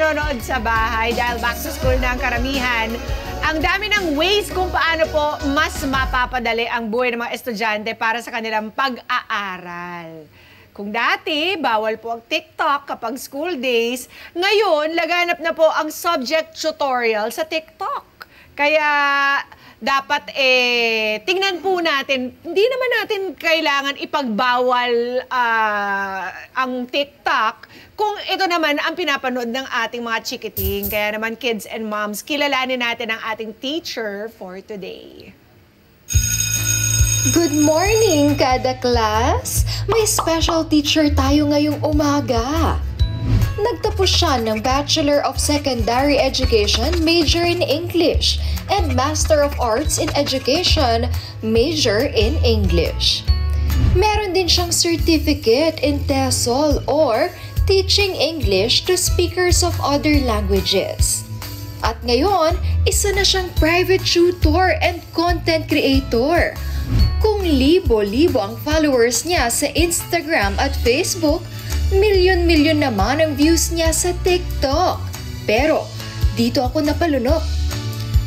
nanonood sa bahay dahil back to school na ang karamihan. Ang dami ng ways kung paano po mas mapapadali ang buhay ng mga estudyante para sa kanilang pag-aaral. Kung dati, bawal po ang TikTok kapag school days, ngayon, laganap na po ang subject tutorial sa TikTok. Kaya dapat tingnan po natin, hindi naman natin kailangan ipagbawal ang TikTok kung ito naman ang pinapanood ng ating mga chikiting. Kaya naman kids and moms, kilalanin natin ang ating teacher for today. Good morning, kada class! May special teacher tayo ngayong umaga. Nagtapos siya ng Bachelor of Secondary Education, major in English, and Master of Arts in Education, major in English. Meron din siyang certificate in TESOL or Teaching English to Speakers of Other Languages. At ngayon, isa na siyang private tutor and content creator. Kung libo-libo ang followers niya sa Instagram at Facebook, milyon-milyon naman ang views niya sa TikTok. Pero dito ako napalunok.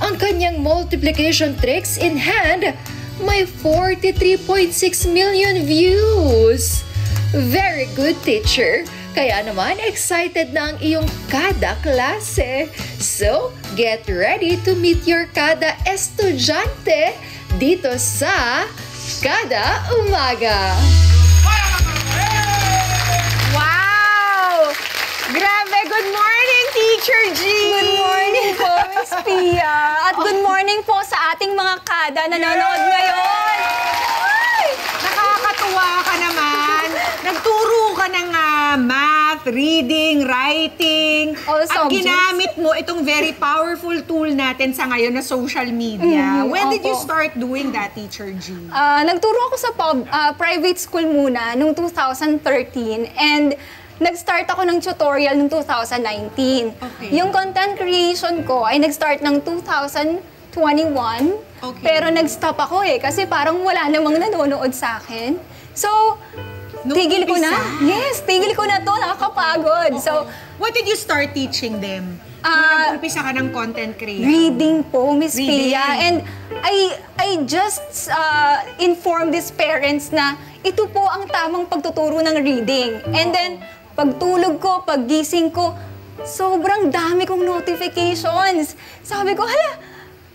Ang kanyang multiplication tricks in hand, may 43.6 million views. Very good, teacher. Kaya naman excited na ang iyong kada klase. So, get ready to meet your kada estudyante dito sa Kada Umaga. Wow! Grabe! Good morning, Teacher G! Good morning po, Miss Pia. At good morning po sa ating mga kada na nanonood ngayon. Ay! Nakakatuwa ka naman. Nagturo ka ng math, reading, writing. All at subjects. ginamit mo itong very powerful tool natin sa ngayon na social media. When did you start doing that, Teacher G? Nagturo ako sa private school muna noong 2013 and nag-start ako ng tutorial noong 2019. Okay. Yung content creation ko ay nag-start ng 2021. Okay. Pero nag-stop ako kasi parang wala namang nanonood sa akin. So, tigil ko na. Yes, tigil ko na to. Nakakapagod. So, what did you start teaching them? Nag-umpisa ka ng content creation. reading po, Miss Reading. Pia. And I just informed these parents na ito po ang tamang pagtuturo ng reading. And then, pagtulog ko, paggising ko, sobrang dami kong notifications. Sabi ko, hala,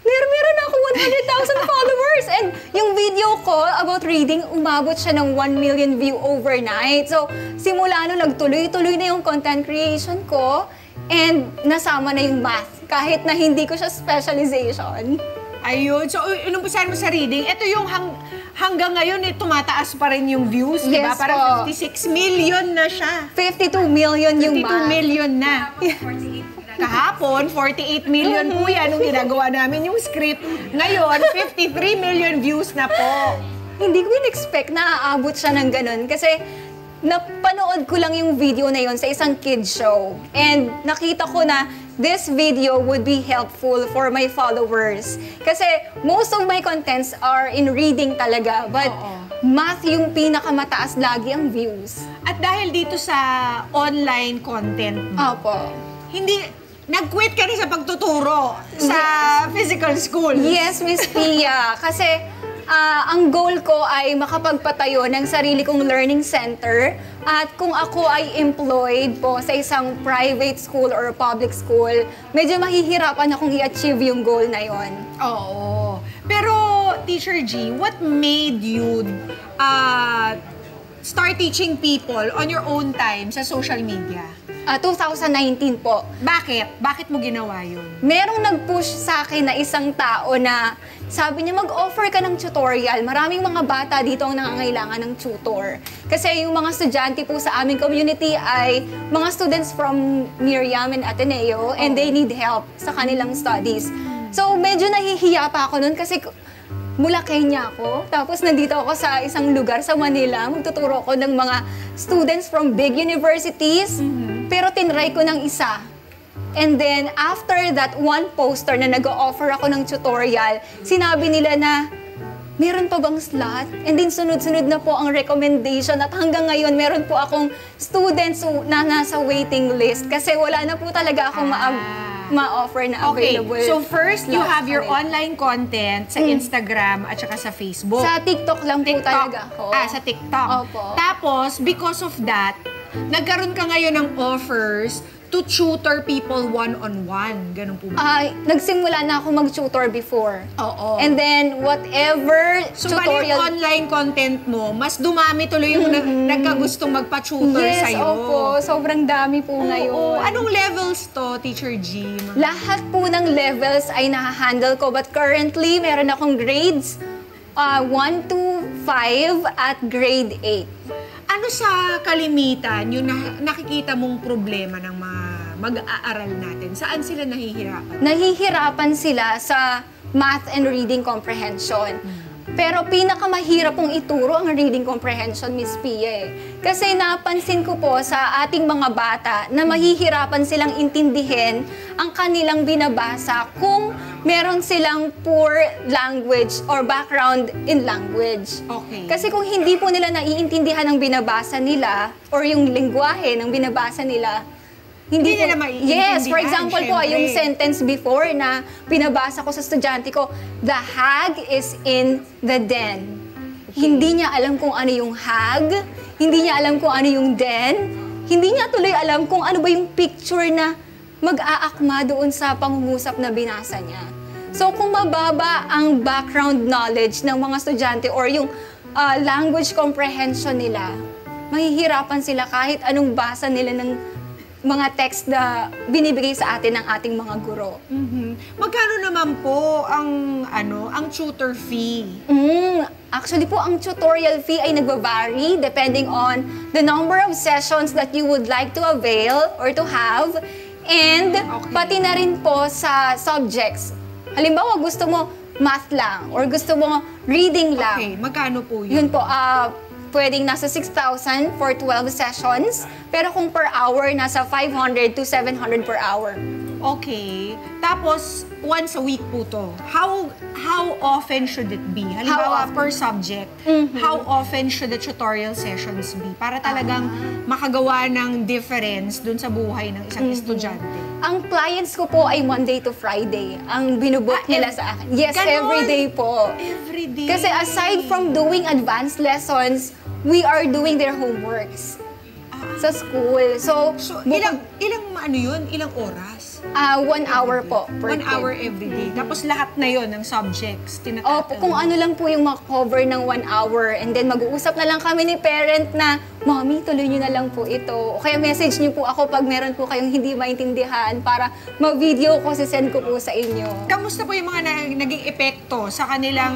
meron ako 100,000 followers. And yung video ko about reading, umabot siya ng 1 million view overnight. So, simula nun, nagtuloy-tuloy na yung content creation ko. And nasama na yung math, kahit na hindi ko siya specialization. Ayun. So, inumpisahan mo sa reading. Ito yung hanggang ngayon, tumataas pa rin yung views, di ba? Yes Parang po. 56 million na siya. 52 million yung 52 math. million na. Kahapon, 48 million po yan nung ginagawa namin yung script. Ngayon, 53 million views na po. Hindi ko in-expect na aabot siya ng ganun. Kasi napanood ko lang yung video na yon sa isang kids show. And nakita ko na this video would be helpful for my followers. Kasi most of my contents are in reading talaga. But math yung pinakamataas lagi ang views. At dahil dito sa online content, Opo. nag-quit ka rin sa pagtuturo sa physical school. Yes, Miss Pia. Kasi ang goal ko ay makapagpatayo ng sarili kong learning center. At kung ako ay employed po sa isang private school or public school, medyo mahihirapan akong i-achieve yung goal na yon. Oo. Pero, Teacher G, what made you start teaching people on your own time sa social media? 2019 po. Bakit? Bakit mo ginawa yun? Merong nag-push sa akin na isang tao na sabi niya mag-offer ka ng tutorial. Maraming mga bata dito ang nangangailangan ng tutor. Kasi yung mga estudyante po sa aming community ay mga students from Miriam and Ateneo and they need help sa kanilang studies. So medyo nahihiya pa ako nun kasi mula Kenya ako. Tapos nandito ako sa isang lugar sa Manila. Magtuturo ako ng mga students from big universities. Pero tinry ko ng isa. And then, after that one poster na nag-o-offer ako ng tutorial, sinabi nila na meron pa bang slot? And then sunod-sunod na po ang recommendation at hanggang ngayon meron po akong students na nasa waiting list kasi wala na po talaga akong ma-offer na Okay, available. so first, you slots have your ulit. online content sa Instagram at saka sa Facebook. Sa TikTok lang po talaga ako. Sa TikTok. Opo. Tapos, because of that, nagkaroon ka ngayon ng offers to tutor people one-on-one. Ganun po ba? Nagsimula na ako mag-tutor before. Oo. And then, whatever So, bali yung online content mo, mas dumami tuloy yung nagkagustong magpa-tutor Yes, sa'yo. opo. Sobrang dami po ngayon. Anong levels to, Teacher G? Lahat po ng levels ay nahahandle ko. But currently, meron akong grades 1 to 5 at grade 8. Ano sa kalimitan yung nakikita mong problema ng mga mag-aaral natin? Saan sila nahihirapan? Nahihirapan sila sa math and reading comprehension. Pero pinakamahirap pong ituro ang reading comprehension, Miss Pia. Kasi napansin ko po sa ating mga bata na mahihirapan silang intindihin ang kanilang binabasa kung meron silang poor language or background in language. Okay. Kasi kung hindi po nila naiintindihan ang binabasa nila or yung lengguwahe ng binabasa nila, Hindi po- nila maiintindihan, Yes, for example po, syempre. yung sentence before na pinabasa ko sa estudyante ko, the hag is in the den. Hindi niya alam kung ano yung hag, hindi niya alam kung ano yung den, hindi niya tuloy alam kung ano ba yung picture na mag-aakma doon sa pangungusap na binasa niya. So kung mababa ang background knowledge ng mga estudyante or yung language comprehension nila, mahihirapan sila kahit anong basa nila ng mga text na binibigay sa atin ng ating mga guro. Magkano naman po ang tutor fee? Actually po, ang tutorial fee ay nagba-vary depending on the number of sessions that you would like to avail or to have and pati na rin po sa subjects. Halimbawa, gusto mo math lang or gusto mo reading lang. Okay, magkano po yun? Yun po, pwedeng nasa 6,000 for 12 sessions. Pero kung per hour, nasa 500 to 700 per hour. Okay. Tapos, once a week po to. How often should it be? Halimbawa, often? per subject, how often should the tutorial sessions be? Para talagang makagawa ng difference dun sa buhay ng isang estudyante. Ang clients ko po ay Monday to Friday. Ang binubook nila sa akin. Yes, Ganon? everyday po. Everyday. Kasi aside from doing advanced lessons, we are doing their homeworks sa school. So, ilang ano yun? Ilang oras? 1 hour po per 1 kid. hour every day. Tapos lahat na yon ng subjects, Opo, kung ano lang po yung ma-cover ng 1 hour and then mag-uusap na lang kami ni parent na, Mommy, tuloy nyo na lang po ito. O kaya message nyo po ako pag meron po kayong hindi maintindihan para ma-video ko, sisend ko po sa inyo. Kamusta po yung mga naging epekto sa kanilang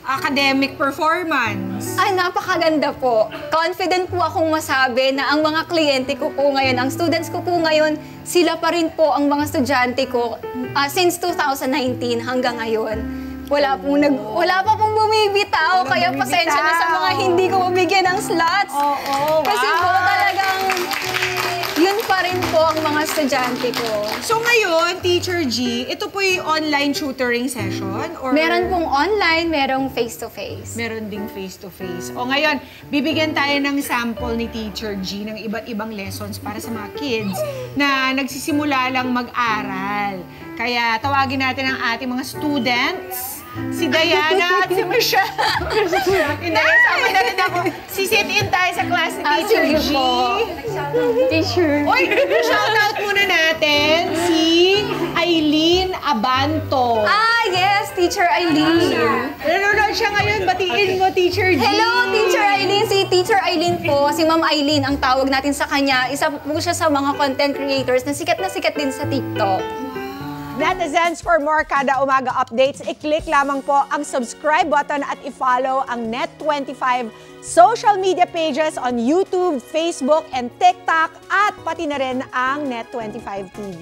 academic performance? Ay, napakaganda po. Confident po akong masabi na ang mga kliyente ko po ngayon, ang students ko po ngayon, sila pa rin po ang mga estudyante ko since 2019 hanggang ngayon. Wala pa pong bumibitaw, kaya pasensya na sa mga hindi ko mabigyan ng slots. Oo, Kasi po talagang yun pa rin po ang mga estudyante ko. So ngayon, Teacher G, ito po yung online tutoring session? Or Meron pong online, merong face-to-face. meron ding face-to-face. O ngayon, bibigyan tayo ng sample ni Teacher G ng iba't ibang lessons para sa mga kids na nagsisimula lang mag-aral. Kaya tawagin natin ang ating mga students, si Diana at si Michelle. Hindi, sama na rin ako. Sit-in tayo sa class ni Teacher sige G. po. Teacher. Uy, shoutout muna natin si Aileen Abanto. Yes, Teacher Eileen. Nanonood siya ngayon. Batiin mo, Teacher G. Hello, Teacher Eileen. Si Teacher Eileen po, si Ma'am Eileen ang tawag natin sa kanya. Isa po siya sa mga content creators na sikat din sa TikTok. Netizens, for more Kada Umaga updates, i-click lamang po ang subscribe button at i-follow ang Net25 social media pages on YouTube, Facebook, and TikTok at pati na rin ang Net25 TV.